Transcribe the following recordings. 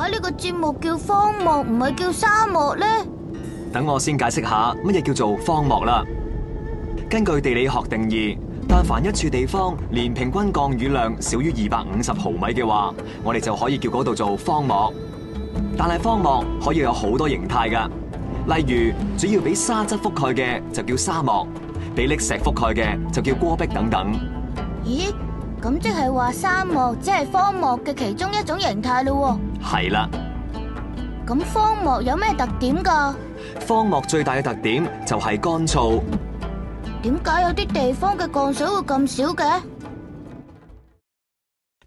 解呢個節目叫荒漠唔係叫沙漠呢？等我先解釋下乜嘢叫做荒漠啦。根據地理學定義，但凡一處地方年平均降雨量少於250毫米嘅話，我哋就可以叫嗰度做荒漠。但係荒漠可以有好多形態噶，例如主要俾沙質覆蓋嘅就叫沙漠，俾礫石覆蓋嘅就叫戈壁等等。咦？咁即係話沙漠只係荒漠嘅其中一種形態咯？係啦。咁荒漠有咩特點噶？荒漠最大嘅特點就係乾燥。點解有啲地方嘅降水會咁少嘅？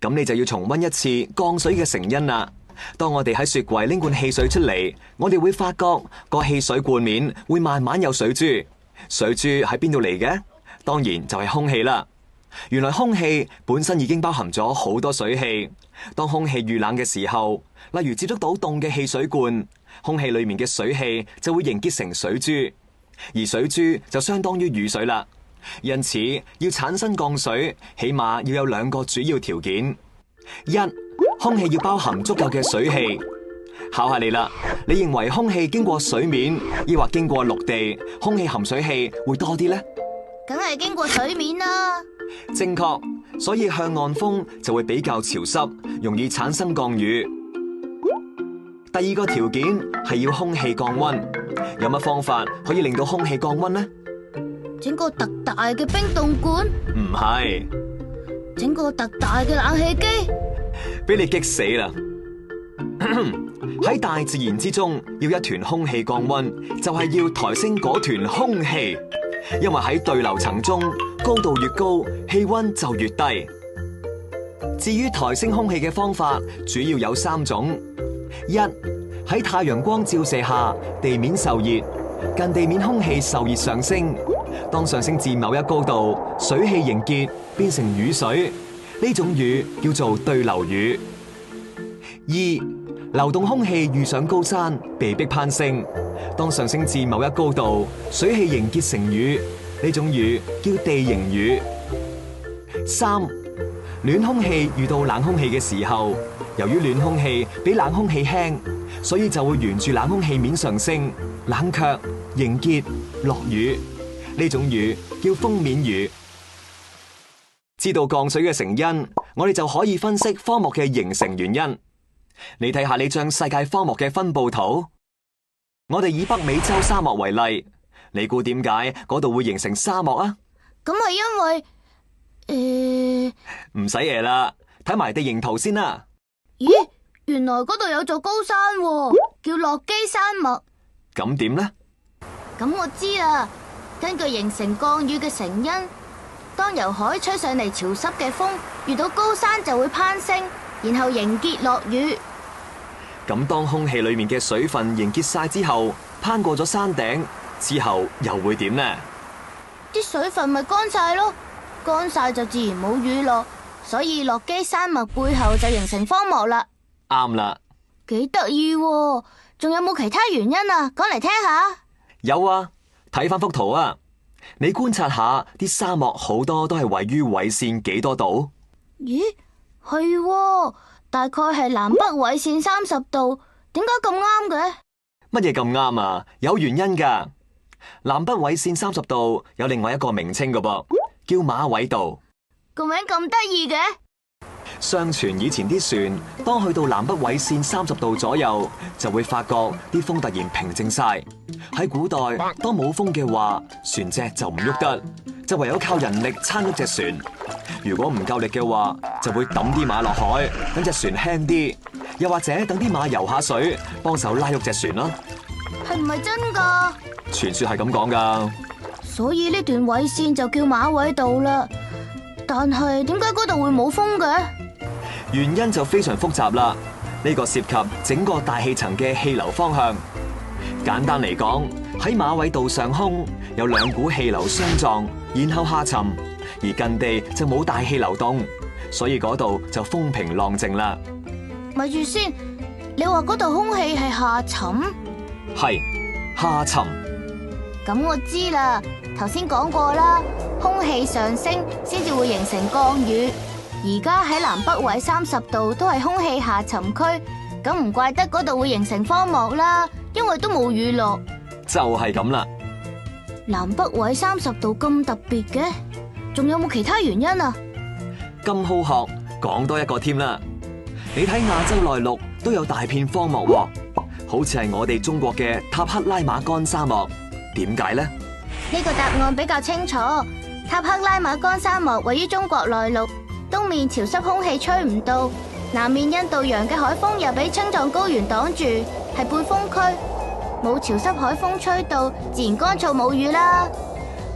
咁你就要重溫一次降水嘅成因啦。當我哋喺雪櫃拎罐汽水出嚟，我哋會發覺個汽水罐面會慢慢有水珠。水珠喺邊度嚟嘅？當然就係空氣啦。原來空氣本身已經包含咗好多水氣。當空氣遇冷嘅時候，例如接觸到凍嘅汽水罐，空氣裏面嘅水氣就會凝結成水珠，而水珠就相當於雨水啦。因此要產生降水，起碼要有兩個主要條件：一，空氣要包含足夠嘅水氣。考下你啦，你認為空氣經過水面，抑或經過陸地，空氣含水氣會多啲呢？梗係經過水面啦。正確，所以向岸風就會比較潮濕，容易產生降雨。第二個條件係要空氣降溫。有乜方法可以令到空氣降溫呢？整個特大嘅冰凍罐？唔係。整個特大嘅冷氣機？俾你激死啦！喺大自然之中，要一團空氣降溫，就係要抬升嗰團空氣。因為喺對流層中，高度越高，氣溫就越低。至於抬升空氣嘅方法，主要有三種：一，喺太陽光照射下，地面受熱，近地面空氣受熱上升。當上升至某一高度，水氣凝結變成雨水，呢種雨叫做對流雨。二，流動空氣遇上高山，被迫攀升。當上升至某一高度，水氣凝結成雨，呢種雨叫地形雨。三，暖空氣遇到冷空氣嘅時候，由於暖空氣比冷空氣輕，所以就會沿住冷空氣面上升，冷卻、凝結、落雨。呢種雨叫鋒面雨。知道降水嘅成因，我哋就可以分析荒漠嘅形成原因。你睇下呢張世界荒漠嘅分布圖。我哋以北美洲沙漠為例，你估點解嗰度會形成沙漠啊？咁係因為唔使嘢啦，睇埋地形圖先啦。咦，原來嗰度有座高山喎，叫落基山脈。咁點呢？咁我知啦。根據形成降雨嘅成因，當由海吹上嚟潮濕嘅風遇到高山就會攀升，然後凝結落雨。咁當空氣裏面嘅水分凝結晒之後，攀過咗山頂之後又會點呢？啲水分咪乾晒咯，乾晒就自然冇雨落，所以落基山脈背後就形成荒漠啦。啱啦。幾得意喎，仲有冇其他原因啊？講嚟聽下。有啊。睇翻幅圖啊，你觀察下啲沙漠好多都係位於緯線幾多度？咦，係喎，大概係南北緯線30度，點解咁啱嘅？乜嘢咁啱啊？有原因噶。南北緯線30度有另外一個名稱噶噃，叫馬緯度。個名咁得意嘅？相傳以前啲船當去到南北緯線30度左右，就會發覺啲風突然平靜晒。喺古代，當冇風嘅話，船隻就唔喐得，就唯有靠人力撐喐隻船。如果唔夠力嘅話，就會抌啲馬落海，等隻船輕啲，又或者等啲馬游下水，幫手拉喐隻船啦。係唔係真噶？傳說係咁講噶。所以呢段緯線就叫馬緯度啦。但係點解嗰度會冇風嘅？原因就非常複雜啦。呢個涉及整個大氣層嘅氣流方向。簡單嚟講，喺馬緯度上空有兩股氣流相撞，然後下沉，而近地就冇大氣流動，所以嗰度就風平浪靜啦。咪住先，你話嗰度空氣係下沉？係下沉。咁我知啦，頭先講過啦，空氣上升先至會形成降雨。而家喺南北緯30度都係空氣下沉區，咁咁唔怪得嗰度會形成荒漠啦，因為都冇雨落。就係咁啦。南北緯30度咁特別嘅，仲有冇其他原因啊？咁好學，講多一個添啦。你睇亞洲內陸都有大片荒漠喎，好似係我哋中國嘅塔克拉瑪干沙漠。點解呢？呢個答案比較清楚。塔克拉瑪干沙漠位於中國內陸，東面潮濕空氣吹唔到，南面印度洋嘅海風又俾青藏高原擋住，係半風區，冇潮濕海風吹到，自然乾燥冇雨啦。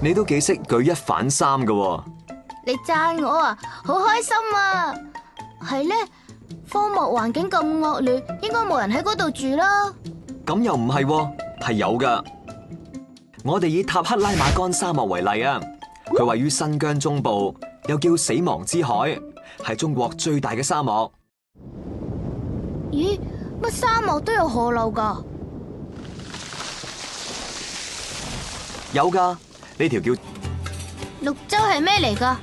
你都幾識舉一反三㗎喎。你讚我啊，好開心啊！係呢，荒漠環境咁惡劣，應該冇人喺嗰度住啦。咁又唔係喎，係有㗎。我哋以塔克拉瑪干沙漠為例啊，佢位於新疆中部，又叫死亡之海，係中國最大嘅沙漠。咦，乜沙漠都有河流㗎？有㗎，呢條叫綠洲係咩嚟㗎？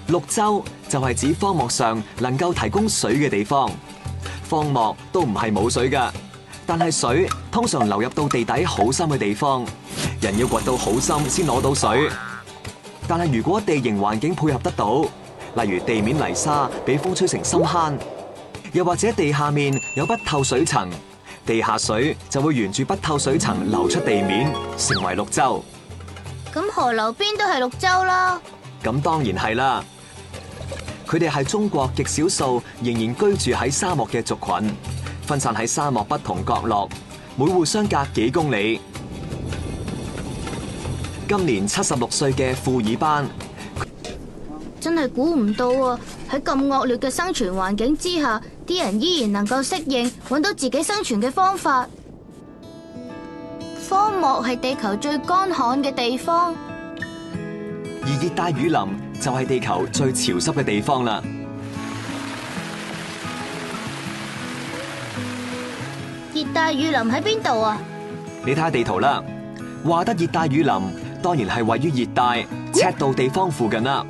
綠洲就係指荒漠上能夠提供水嘅地方。荒漠都唔係冇水㗎，但係水通常流入到地底好深嘅地方，人要掘到好深先攞到水。但係如果地形環境配合得到，例如地面泥沙俾風吹成深坑，又或者地下面有不透水層，地下水就會沿住不透水層流出地面，成為綠洲。咁河流邊都係綠洲啦。咁當然係啦。佢哋係中國極少數仍然居住喺沙漠嘅族群，分散喺沙漠不同角落，每戶相隔幾公里。今年76歲嘅庫爾班，真係估唔到啊！喺咁惡劣嘅生存環境之下，啲人依然能夠適應，揾到自己生存嘅方法。荒漠係地球最乾旱嘅地方，而熱帶雨林就係地球最潮濕嘅地方啦。熱帶雨林喺邊度啊？你睇下地圖啦，話得熱帶雨林，當然係位於熱帶赤道地方附近啦。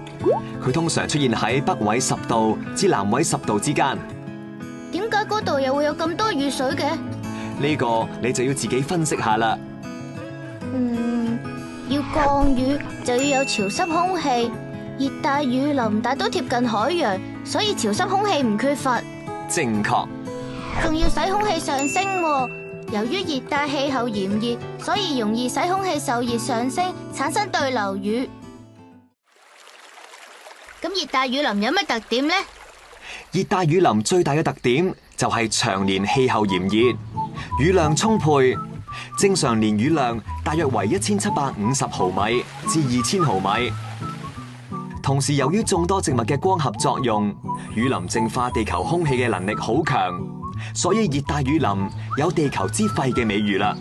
佢通常出現喺北緯10度至南緯10度之間。點解嗰度又會有咁多雨水嘅？呢個你就要自己分析下啦。要降雨就要有潮濕空氣，熱帶雨林大都貼近海洋，所以潮濕空氣唔缺乏。正確。仲要使空氣上升喎。由於熱帶氣候炎熱，所以容易使空氣受熱上升，產生對流雨。咁熱帶雨林有咩特點呢？熱帶雨林最大嘅特點就係長年氣候炎熱，雨量充沛。正常年雨量大約為1750毫米至2000毫米。同時，由於眾多植物嘅光合作用，雨林淨化地球空氣嘅能力好強，所以熱帶雨林有地球之肺嘅美譽啦。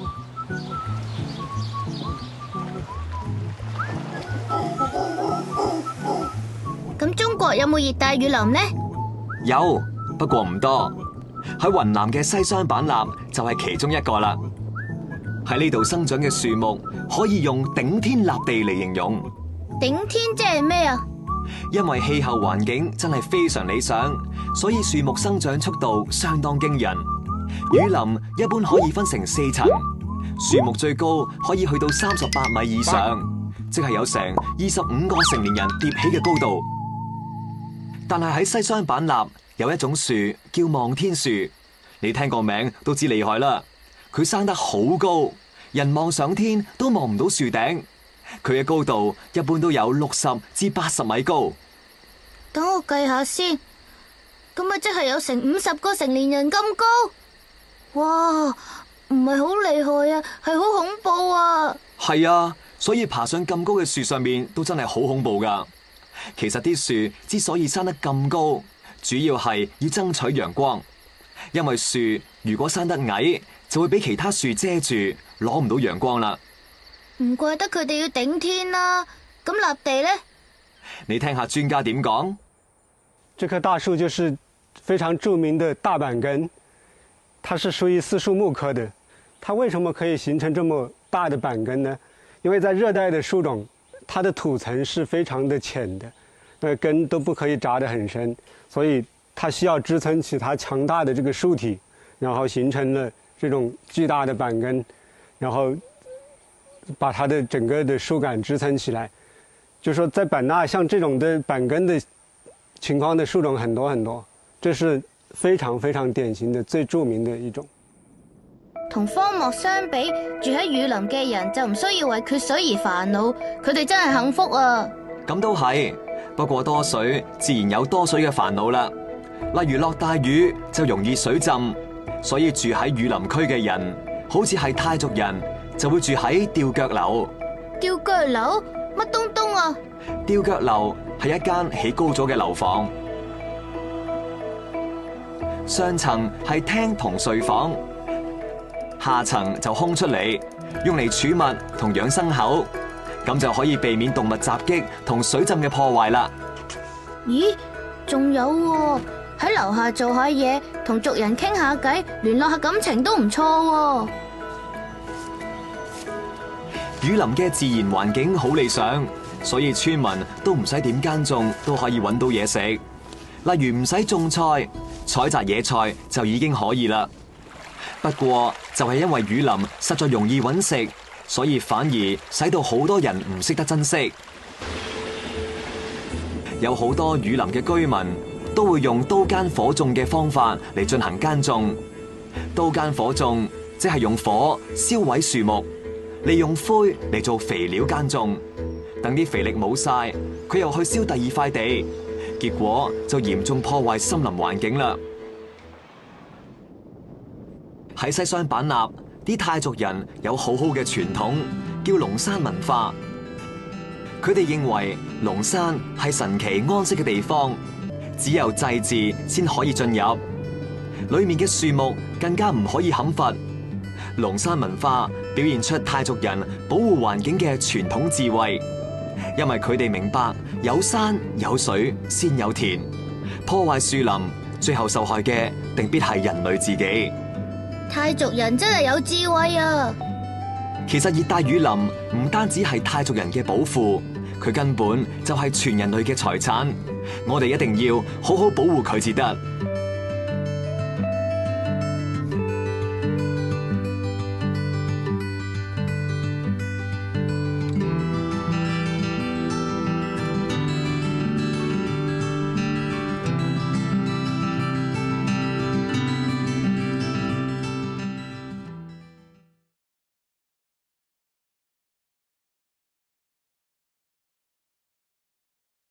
咁中國有冇熱帶雨林呢？有，不過唔多。喺雲南嘅西雙版納就係其中一個啦。喺呢度生長嘅樹木可以用頂天立地嚟形容。頂天即係咩啊？因為氣候環境真係非常理想，所以樹木生長速度相當驚人。雨林一般可以分成4層，樹木最高可以去到38米以上，即係有成25個成年人疊起嘅高度。但係喺西雙版納有一種樹叫望天樹，你聽個名都知厲害啦。佢生得好高，人望上天都望唔到樹頂。佢嘅高度一般都有60至80米高。等我計下先，咁咪即係有成50個成年人咁高？哇，唔係好厲害啊，係好恐怖啊！係啊，所以爬上咁高嘅樹上面都真係好恐怖噶。其實啲樹之所以生得咁高，主要係要爭取陽光，因為樹如果生得矮，就會俾其他樹遮住，攞唔到陽光啦。唔怪得佢哋要頂天啦。咁立地呢？你聽下專家點講。這棵大樹就是非常著名的大板根，它是屬於絲樹木科的。它為什麼可以形成這麼大的板根呢？因為在熱帶的樹種，它的土層是非常的淺的，根都不可以扎得很深，所以它需要支撐起它強大的這個樹體，然後形成了這種巨大的板根，然後把它的整個的樹幹支撐起來。就是說，在版納像這種的板根的情況的樹種很多很多，這是非常非常典型的最著名的一種。同荒漠相比，住喺雨林嘅人就唔需要為缺水而煩惱，佢哋真係幸福啊！咁都係，不過多水自然有多水嘅煩惱啦。例如落大雨就容易水浸，所以住喺雨林區嘅人，好似係泰族人，就會住喺吊腳樓。吊腳樓？乜東東啊？吊腳樓係一間起高咗嘅樓房，上層係廳同睡房，下層就空出嚟，用嚟儲物同養牲口，咁就可以避免動物襲擊同水浸嘅破壞啦。咦，仲有喎，喺樓下做下嘢，同族人傾下偈，聯絡下感情都唔錯喎。雨林嘅自然環境好理想，所以村民都唔使點耕種都可以揾到嘢食。例如唔使種菜，採摘野菜就已經可以啦。不過就係因為雨林實在容易揾食，所以反而使到好多人唔識得珍惜。有好多雨林嘅居民都會用刀耕火種嘅方法嚟進行耕種。刀耕火種即係用火燒毀樹木，利用灰嚟做肥料耕種，等啲肥力冇晒，佢又去燒第二塊地，結果就嚴重破壞森林環境啦。喺西雙版納，啲泰族人有好好嘅傳統，叫龍山文化。佢哋認為龍山係神奇安息嘅地方，只有祭祀先可以進入，裏面嘅樹木更加唔可以砍伐。龍山文化表現出泰族人保護環境嘅傳統智慧，因為佢哋明白有山有水先有田，破壞樹林，最後受害嘅定必係人類自己。泰族人真係有智慧啊！其實熱帶雨林唔單止係泰族人嘅寶庫，佢根本就係全人類嘅財產，我哋一定要好好保護佢至得。